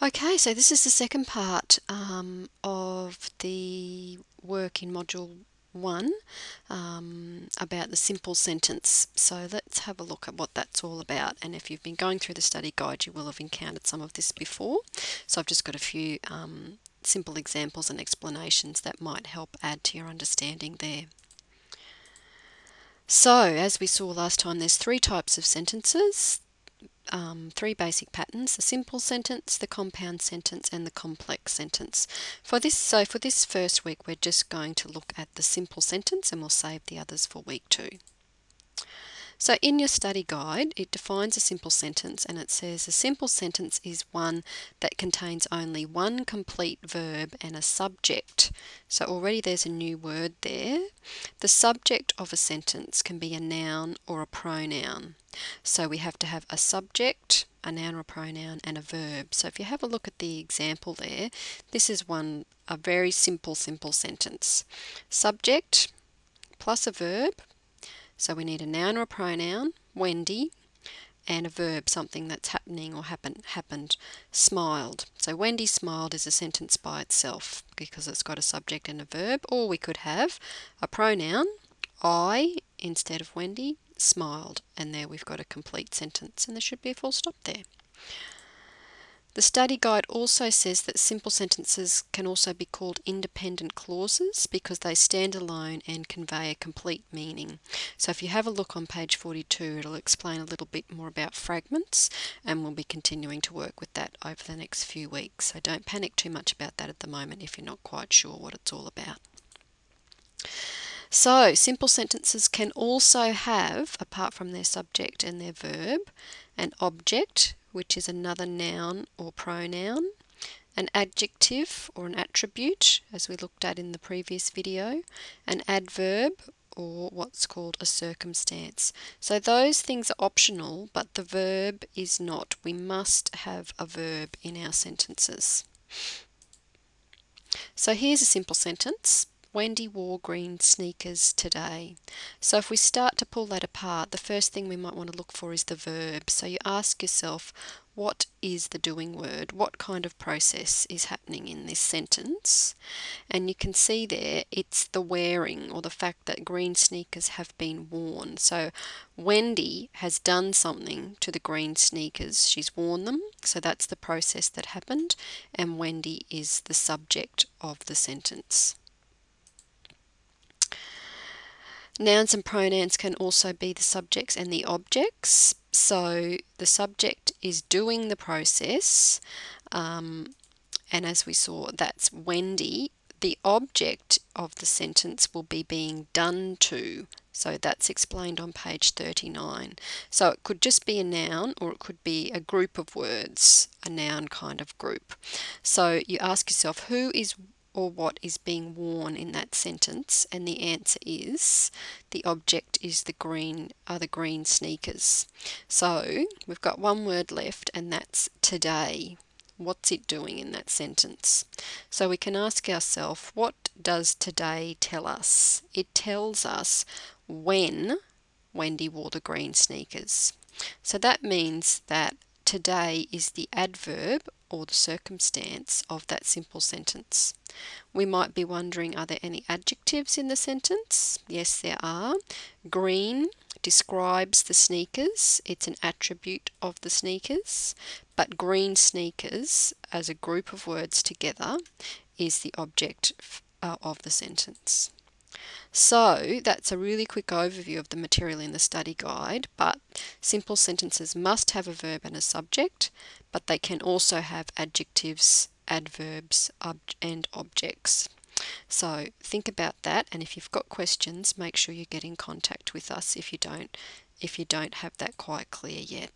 Okay, so this is the second part of the work in Module 1 about the simple sentence. So let's have a look at what that's all about. And if you've been going through the study guide, you will have encountered some of this before. So I've just got a few simple examples and explanations that might help add to your understanding there. So, as we saw last time, there's three types of sentences. Three basic patterns: the simple sentence, the compound sentence, and the complex sentence. For this first week, we're just going to look at the simple sentence, and we'll save the others for week 2. So in your study guide, it defines a simple sentence, and it says a simple sentence is one that contains only one complete verb and a subject. So already there's a new word there. The subject of a sentence can be a noun or a pronoun. So we have to have a subject, a noun or a pronoun, and a verb. So if you have a look at the example there, this is a very simple sentence. Subject plus a verb. So we need a noun or a pronoun, Wendy, and a verb, something that's happening or happened. Smiled. So Wendy smiled is a sentence by itself because it's got a subject and a verb. Or we could have a pronoun, I, instead of Wendy, smiled. And there we've got a complete sentence, and there should be a full stop there. The study guide also says that simple sentences can also be called independent clauses because they stand alone and convey a complete meaning. So if you have a look on page 42, it'll explain a little bit more about fragments, and we'll be continuing to work with that over the next few weeks. So don't panic too much about that at the moment if you're not quite sure what it's all about. So, simple sentences can also have, apart from their subject and their verb, an object, which is another noun or pronoun, an adjective or an attribute, as we looked at in the previous video, an adverb, or what's called a circumstance. So those things are optional, but the verb is not. We must have a verb in our sentences. So here's a simple sentence. Wendy wore green sneakers today. So if we start to pull that apart, the first thing we might want to look for is the verb. So you ask yourself, what is the doing word? What kind of process is happening in this sentence? And you can see there it's the wearing, or the fact that green sneakers have been worn. So Wendy has done something to the green sneakers. She's worn them. So that's the process that happened, and Wendy is the subject of the sentence. Nouns and pronouns can also be the subjects and the objects. So the subject is doing the process, and as we saw, that's Wendy. The object of the sentence will be being done to. So that's explained on page 39. So it could just be a noun, or it could be a group of words, a noun kind of group. So you ask yourself, who is or what is being worn in that sentence, and the answer is the object is the green sneakers. So we've got one word left, and that's today. What's it doing in that sentence? So we can ask ourselves, what does today tell us? It tells us when Wendy wore the green sneakers. So that means that today is the adverb or the circumstance of that simple sentence. We might be wondering, are there any adjectives in the sentence? Yes, there are. Green describes the sneakers. It's an attribute of the sneakers. But green sneakers, as a group of words together, is the object of the sentence. So that's a really quick overview of the material in the study guide, but simple sentences must have a verb and a subject, but they can also have adjectives, adverbs, and objects. So think about that, and if you've got questions, make sure you get in contact with us if you don't have that quite clear yet.